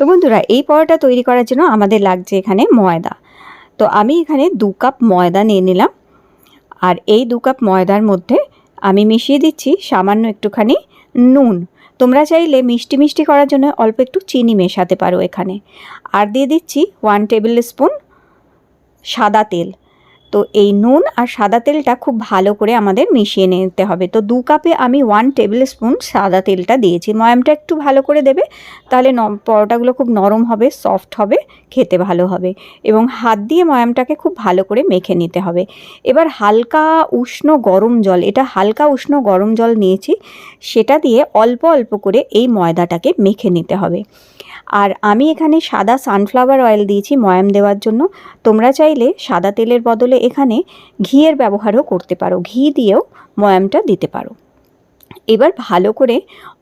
তো বন্ধুরা, এই পরোটা তৈরি করার জন্য আমাদের লাগছে এখানে ময়দা। তো আমি এখানে 2 কাপ ময়দা নিয়ে নিলাম। আর এই 2 কাপ ময়দার মধ্যে আমি মিশিয়ে দিচ্ছি সামান্য একটুখানি নুন। তোমরা চাইলে মিষ্টি মিষ্টি করার জন্য অল্প একটু চিনি মেশাতে পারো এখানে। আর দিয়ে দিচ্ছি 1 টেবিল স্পুন সাদা তেল। তো এই নুন আর সাদা তেলটা খুব ভালো করে আমাদের মিশিয়ে নিতে হবে। তো 2 কাপে আমি 1 টেবিল স্পুন সাদা তেলটা দিয়েছি। ময়ামটা একটু ভালো করে দেবে, তাহলে পরোটাগুলো খুব নরম হবে, সফট হবে, খেতে ভালো হবে। এবং হাত দিয়ে ময়ামটাকে খুব ভালো করে মেখে নিতে হবে। এবার হালকা উষ্ণ গরম জল, এটা হালকা উষ্ণ গরম জল নিয়েছি, সেটা দিয়ে অল্প অল্প করে এই ময়দাটাকে মেখে নিতে হবে। আর আমি এখানে সাদা সানফ্লাওয়ার অয়েল দিয়েছি ময়াম দেওয়ার জন্য। তোমরা চাইলে সাদা তেলের বদলে এখানে ঘিয়ের ব্যবহারও করতে পারো, ঘি দিয়েও ময়ামটা দিতে পারো। এবার ভালো করে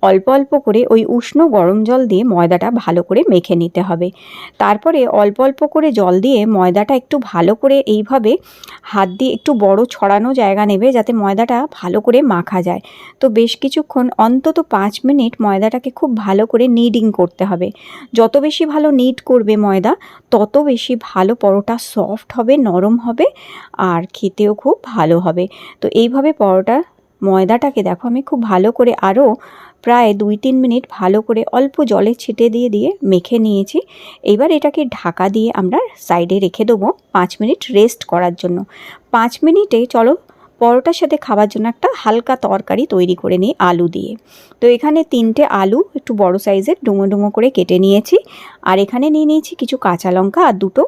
অল্প অল্প করে ওই উষ্ণ গরম জল দিয়ে ময়দাটা ভালো করে মেখে নিতে হবে। তারপরে অল্প অল্প করে জল দিয়ে ময়দাটা একটু ভালো করে এইভাবে হাত দিয়ে একটু বড় ছড়ানো জায়গা নেবে, যাতে ময়দাটা ভালো করে মাখা যায়। তো বেশ কিছুক্ষণ, অন্তত 5 মিনিট ময়দাটাকে খুব ভালো করে নিডিং করতে হবে। যত বেশি ভালো নিড করবে ময়দা, তত বেশি ভালো পরোটা সফট হবে, নরম হবে, আর খেতেও খুব ভালো হবে। তো এইভাবে পরোটা ময়দাটাকে দেখো আমি খুব ভালো করে আরও প্রায় 2-3 মিনিট ভালো করে অল্প জলে ছিটে দিয়ে দিয়ে মেখে নিয়েছি। এবার এটাকে ঢাকা দিয়ে আমরা সাইডে রেখে দেবো 5 মিনিট রেস্ট করার জন্য। 5 মিনিটে চলো পরোটার সাথে খাবার জন্য একটা হালকা তরকারি তৈরি করে নিই আলু দিয়ে। তো এখানে 3টে আলু একটু বড় সাইজের ডুমো ডুমো করে কেটে নিয়েছি। আর এখানে নিয়ে নিয়েছি কিছু কাঁচা লঙ্কা আর 2টো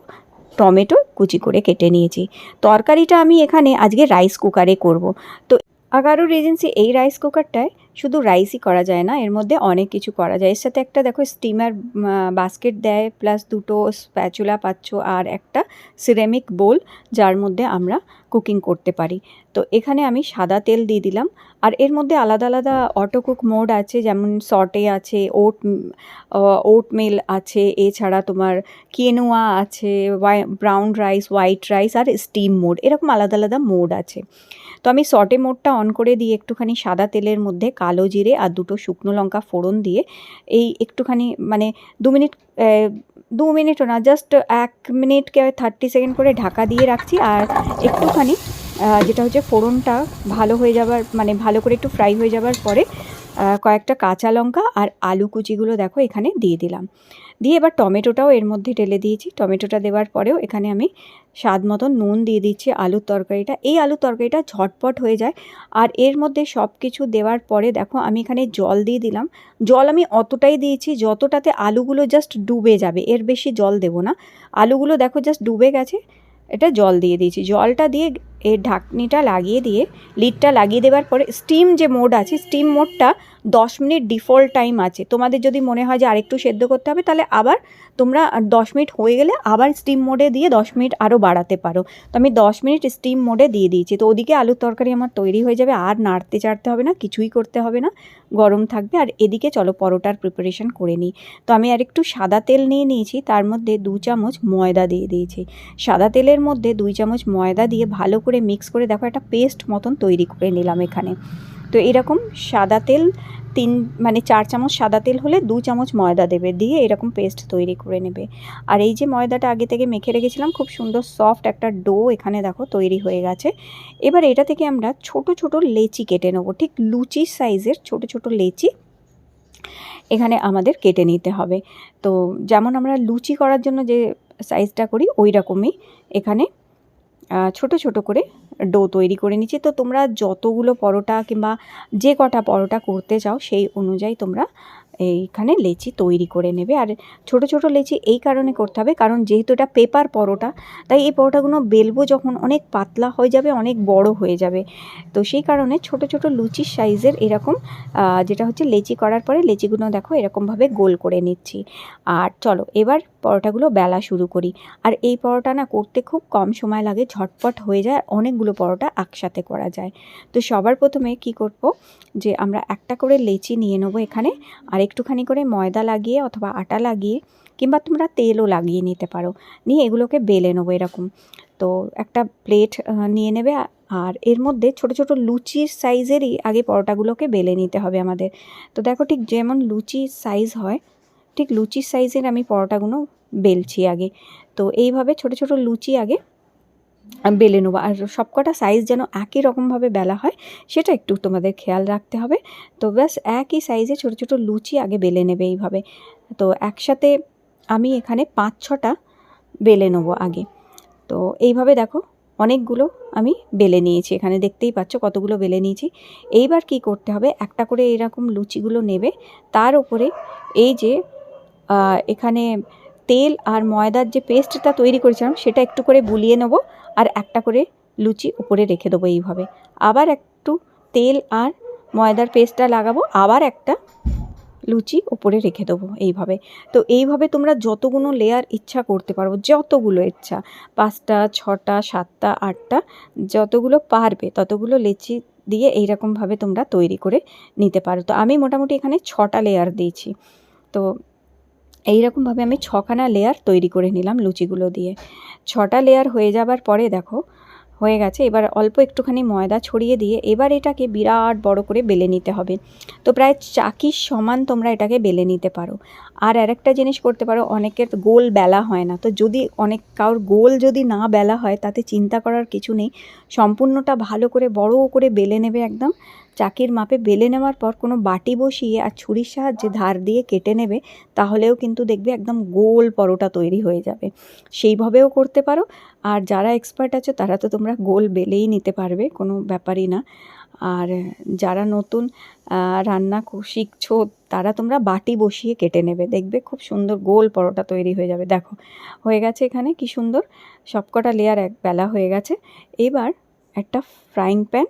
টমেটো কুচি করে কেটে নিয়েছি। তরকারিটা আমি এখানে আজকে রাইস কুকারে করব। তো আগারো রিজেন্সি এই রাইস কুকারটায় শুধু রাইসই করা যায় না, এর মধ্যে অনেক কিছু করা যায়। এর সাথে একটা দেখো স্টিমার বাস্কেট দেয়, প্লাস 2টো স্প্যাচুলা পাচ্ছ, আর একটা সিরামিক বোল, যার মধ্যে আমরা কুকিং করতে পারি। তো এখানে আমি সাদা তেল দিয়ে দিলাম। আর এর মধ্যে আলাদা আলাদা অটো কুক মোড আছে, যেমন সটে আছে, ওট মিল আছে, এছাড়া তোমার কিনোয়া আছে, ব্রাউন রাইস, হোয়াইট রাইস, আর স্টিম মোড, এরকম আলাদা আলাদা মোড আছে। তো আমি সটে মোডটা অন করে দিয়ে একটুখানি সাদা তেলের মধ্যে কালো জিরে আর 2টো শুকনো লঙ্কা ফোড়ন দিয়ে এই একটুখানি মানে 2 মিনিটও না, জাস্ট 1 মিনিটকে 30 সেকেন্ড করে ঢাকা দিয়ে রাখছি। আর একটুখানি যেটা হচ্ছে ফোড়নটা ভালো হয়ে যাবার, মানে ভালো করে একটু ফ্রাই হয়ে যাবার পরে কয়েকটা কাঁচা লঙ্কা আর আলু কুচিগুলো দেখো এখানে দিয়ে দিলাম। দিয়ে এবার টমেটোটাও এর মধ্যে ঢেলে দিয়েছি। টমেটোটা দেওয়ার পরেও এখানে আমি স্বাদ মতো নুন দিয়ে দিচ্ছি। আলুর তরকারিটা, এই আলুর তরকারিটা ঝটপট হয়ে যায়। আর এর মধ্যে সব কিছু দেওয়ার পরে দেখো আমি এখানে জল দিয়ে দিলাম। জল আমি অতটাই দিয়েছি যতটাতে আলুগুলো জাস্ট ডুবে যাবে, এর বেশি জল দেবো না। আলুগুলো দেখো জাস্ট ডুবে গেছে, এটা জল দিয়ে দিয়েছি। জলটা দিয়ে এর ঢাকনিটা লাগিয়ে দিয়ে লিডটা লাগিয়ে দেওয়ার পরে স্টিম যে মোড আছে, স্টিম মোডটা 10 মিনিট ডিফল্ট টাইম আছে। তোমাদের যদি মনে হয় যে আরেকটু সেদ্ধ করতে হবে, তাহলে আবার তোমরা 10 মিনিট হয়ে গেলে আবার স্টিম মোডে দিয়ে 10 মিনিট আরও বাড়াতে পারো। তো আমি 10 মিনিট স্টিম মোডে দিয়ে দিয়েছি। তো ওদিকে আলুর তরকারি আমার তৈরি হয়ে যাবে, আর নাড়তে চাড়তে হবে না, কিছুই করতে হবে না, গরম থাকবে। আর এদিকে চলো পরোটার প্রিপারেশন করে নিই। তো আমি আর একটু সাদা তেল নিয়ে নিয়েছি, তার মধ্যে 2 চামচ ময়দা দিয়ে দিয়েছি। সাদা তেলের মধ্যে 2 চামচ ময়দা দিয়ে ভালো করে মিক্স করে দেখো একটা পেস্ট মতন তৈরি করে নিলাম এখানে। তো এরকম সাদা তেল 4 চামচ সাদা তেল হলে 2 চামচ ময়দা দেবে, দিয়ে এরকম পেস্ট তৈরি করে নেবে। আর এই যে ময়দাটা আগে থেকে মেখে রেখেছিলাম, খুব সুন্দর সফট একটা ডো এখানে দেখো তৈরি হয়ে গেছে। এবার এটা থেকে আমরা ছোট ছোট লেচি কেটে নেবো, ঠিক লুচি সাইজের ছোট ছোট লেচি এখানে আমাদের কেটে নিতে হবে। তো যেমন আমরা লুচি করার জন্য যে সাইজটা করি, ওই রকমই এখানে ছোট ছোট করে ডো তৈরি করে নিচ্ছি। তো তোমরা যতগুলো পরোটা কিংবা যে কটা পরোটা করতে চাও, সেই অনুযায়ী তোমরা এইখানে লেচি তৈরি করে নেবে। আর ছোট ছোট লেচি এই কারণে করতে হবে, কারণ যেহেতু এটা পেপার পরোটা, তাই এই পরোটাগুলো বেলবো যখন অনেক পাতলা হয়ে যাবে, অনেক বড় হয়ে যাবে। তো সেই কারণে ছোট ছোট লুচির সাইজের এরকম যেটা হচ্ছে লেচি করার পরে লেচিগুলো দেখো এরকমভাবে গোল করে নিচ্ছি। আর চলো এবার পরোটাগুলো বেলা শুরু করি। আর এই পরোটা না করতে খুব কম সময় লাগে, ঝটপট হয়ে যায়, অনেকগুলো পরোটা একসাথে করা যায়। তো সবার প্রথমে কি করব, যে আমরা একটা করে লেচি নিয়ে নেবো এখানে, আর একটুখানি করে ময়দা লাগিয়ে অথবা আটা লাগিয়ে কিংবা তোমরা তেলও লাগিয়ে নিতে পারো, নিয়ে এগুলোকে বেলে নেবো এরকম। তো একটা প্লেট নিয়ে নেবে, আর এর মধ্যে ছোট ছোট লুচির সাইজেরই আগে পরোটাগুলোকে বেলে নিতে হবে আমাদের। তো দেখো ঠিক যেমন লুচির সাইজ হয় ঠিক লুচির সাইজের আমি পরোটাগুলো বেলছি আগে। তো এইভাবে ছোট ছোট লুচি আগে বেলে নেবো, আর সবকটা সাইজ যেন একই রকমভাবে বেলা হয় সেটা একটু তোমাদের খেয়াল রাখতে হবে। তো ব্যাস একই সাইজে ছোট ছোট লুচি আগে বেলে নেবে এইভাবে। তো একসাথে আমি এখানে 5-6টা বেলে নেবো আগে। তো এইভাবে দেখো অনেকগুলো আমি বেলে নিয়েছি, এখানে দেখতেই পাচ্ছ কতগুলো বেলে নিয়েছি। এইবার কি করতে হবে, একটা করে এরকম লুচিগুলো নেবে, তার উপরে এই যে এখানে তেল আর ময়দার যে পেস্টটা তৈরি করেছিলাম সেটা একটু করে বুলিয়ে নেবো, আর একটা করে লুচি উপরে রেখে দেবো এইভাবে। আবার একটু তেল আর ময়দার পেস্টটা লাগাবো, আবার একটা লুচি উপরে রেখে দেবো এইভাবে। তো এইভাবে তোমরা যতগুলো লেয়ার ইচ্ছা করতে পারো, যতগুলো ইচ্ছা, 5টা 6টা 7টা 8টা যতগুলো পারবে ততগুলো লুচি দিয়ে এইরকমভাবে তোমরা তৈরি করে নিতে পারো। তো আমি মোটামুটি এখানে 6টা লেয়ার দিয়েছি। তো এইরকমভাবে আমি 6খানা লেয়ার তৈরি করে নিলাম লুচিগুলো দিয়ে। 6টা লেয়ার হয়ে যাবার পরে দেখো হয়ে গেছে। এবার অল্প একটুখানি ময়দা ছড়িয়ে দিয়ে এবার এটাকে বিরাট বড় করে বেলে নিতে হবে। তো প্রায় চাকির সমান তোমরা এটাকে বেলে নিতে পারো। আর আরেকটা জিনিস করতে পারো, অনেকের গোল বেলা হয় না, তো যদি কারোর গোল যদি না বেলা হয় তাতে চিন্তা করার কিছু নেই, সম্পূর্ণটা ভালো করে বড় করে বেলে নেবে, একদম চাকির মাপে বেলে নেওয়ার পর কোনো বাটি বসিয়ে আর ছুরির সাহায্যে ধার দিয়ে কেটে নেবে, তাহলেও কিন্তু দেখবে একদম গোল পরোটা তৈরি হয়ে যাবে। সেইভাবেও করতে পারো। আর যারা এক্সপার্ট আছে তারা তো তোমরা গোল বেলেই নিতে পারবে, কোনো ব্যাপারই না। আর যারা নতুন রান্না শিখছো তারা তোমরা বাটি বসিয়ে কেটে নেবে, দেখবে খুব সুন্দর গোল পরোটা তৈরি হয়ে যাবে। দেখো হয়ে গেছে, এখানে কি সুন্দর সবকটা লেয়ার এক বেলা হয়ে গেছে। এবার একটা ফ্রাইং প্যান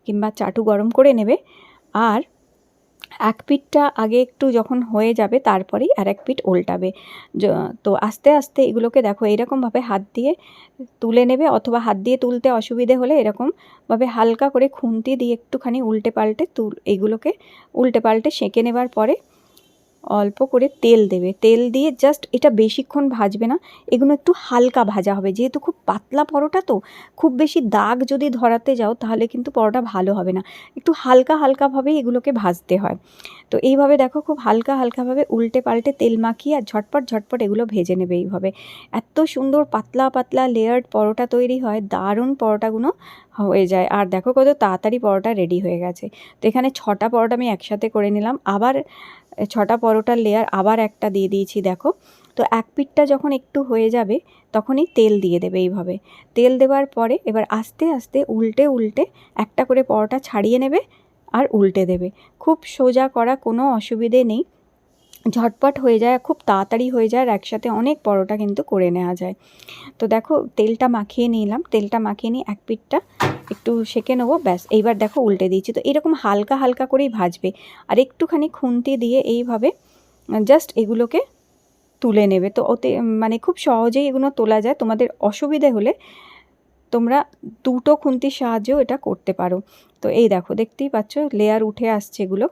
কিংবা চাটু গরম করে নেবে, আর এক পিঠটা আগে একটু যখন হয়ে যাবে তারপরেই আর এক পিঠ উল্টাবে। তো আস্তে আস্তে এগুলোকে দেখো এইরকমভাবে হাত দিয়ে তুলে নেবে, অথবা হাত দিয়ে তুলতে অসুবিধে হলে এরকমভাবে হালকা করে খুন্তি দিয়ে একটুখানি উল্টে পাল্টে এগুলোকে উল্টে পাল্টে সেঁকে নেবার পরে অল্প করে তেল দেবে। তেল দিয়ে জাস্ট এটা বেশিক্ষণ ভাজবে না, এগুলো একটু হালকা ভাজা হবে, যেহেতু খুব পাতলা পরোটা তো খুব বেশি দাগ যদি ধরাতে যাও তাহলে কিন্তু পরোটা ভালো হবে না, একটু হালকা হালকাভাবেই এগুলোকে ভাজতে হয়। তো এইভাবে দেখো খুব হালকা হালকাভাবে উল্টে পাল্টে তেল মাখিয়ে আর ঝটপট ঝটপট এগুলো ভেজে নেবে এইভাবে। এত সুন্দর পাতলা পাতলা লেয়ার্ড পরোটা তৈরি হয়, দারুণ পরোটাগুলো হয়ে যায়। আর দেখো কত তাড়াতাড়ি পরোটা রেডি হয়ে গেছে। তো এখানে 6টা পরোটা আমি একসাথে করে নিলাম, আবার 6টা পরোটার লেয়ার আবার একটা দিয়ে দিয়েছি দেখো। তো এক পিঠটা যখন একটু হয়ে যাবে তখনই তেল দিয়ে দেবে এইভাবে। তেল দেওয়ার পরে এবার আস্তে আস্তে উল্টে উল্টে একটা করে পরোটা ছাড়িয়ে নেবে আর উল্টে দেবে। খুব সোজা করা, কোনো অসুবিধে নেই, ঝটপট হয়ে যায়, খুব তাড়াতাড়ি হয়ে যায়, আর একসাথে অনেক পরোটা কিন্তু করে নেওয়া যায়। তো দেখো তেলটা মাখিয়ে নিলাম, তেলটা মাখিয়ে নিয়ে এক পিঠটা একটু সেঁকে নেবো, ব্যাস। এইবার দেখো উল্টে দিয়েছি। তো এরকম হালকা হালকা করেই ভাজবে, আর একটুখানি খুন্তি দিয়ে এইভাবে জাস্ট এগুলোকে তুলে নেবে। তো ওতে মানে খুব সহজেই এগুলো তোলা যায়, তোমাদের অসুবিধে হলে তোমরা 2টো খুন্তির সাহায্যেও এটা করতে পারো। তো এই দেখো দেখতেই পাচ্ছ লেয়ার উঠে আসছে, এগুলো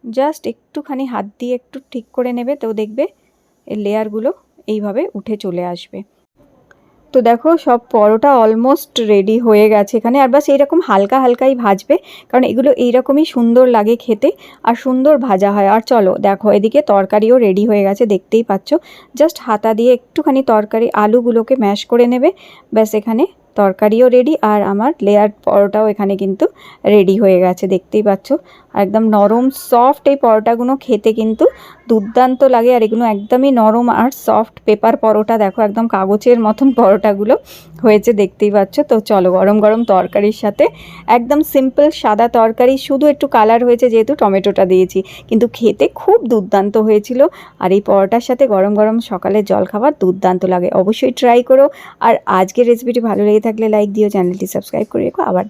জাস্ট একটুখানি হাত দিয়ে একটু ঠিক করে নেবে, তো দেখবে এই লেয়ারগুলো এইভাবে উঠে চলে আসবে। তো দেখো সব পরোটা অলমোস্ট রেডি হয়ে গেছে এখানে, আর বাস এইরকম হালকা হালকাই ভাজবে, কারণ এগুলো এইরকমই সুন্দর লাগে খেতে আর সুন্দর ভাজা হয়। আর চলো দেখো এদিকে তরকারিও রেডি হয়ে গেছে, দেখতেই পাচ্ছ। জাস্ট হাতা দিয়ে একটুখানি তরকারি আলুগুলোকে ম্যাশ করে নেবে, ব্যাস এখানে তরকারিও রেডি, আর আমার লেয়ার পরোটাও এখানে কিন্তু রেডি হয়ে গেছে, দেখতেই পাচ্ছ। একদম নরম সফট এই পরোটাগুলো খেতে কিন্তু দুর্দান্ত লাগে, আর এগুলো একদমই নরম আর সফট পেপার পরোটা। দেখো একদম কাগজের মতন পরোটাগুলো হয়েছে, দেখতেই পাচ্ছ। তো চলো গরম গরম তরকারির সাথে, একদম সিম্পল সাদা তরকারি, শুধু একটু কালার হয়েছে যেহেতু টমেটোটা দিয়েছি, কিন্তু খেতে খুব দুর্দান্ত হয়েছিল। আর এই পরোটার সাথে গরম গরম সকালের জলখাবার দুর্দান্ত লাগে, অবশ্যই ট্রাই করো। আর আজকের রেসিপিটি ভালো লেগে থাকলে লাইক দিও, চ্যানেলটি সাবস্ক্রাইব করে রেখো। আবার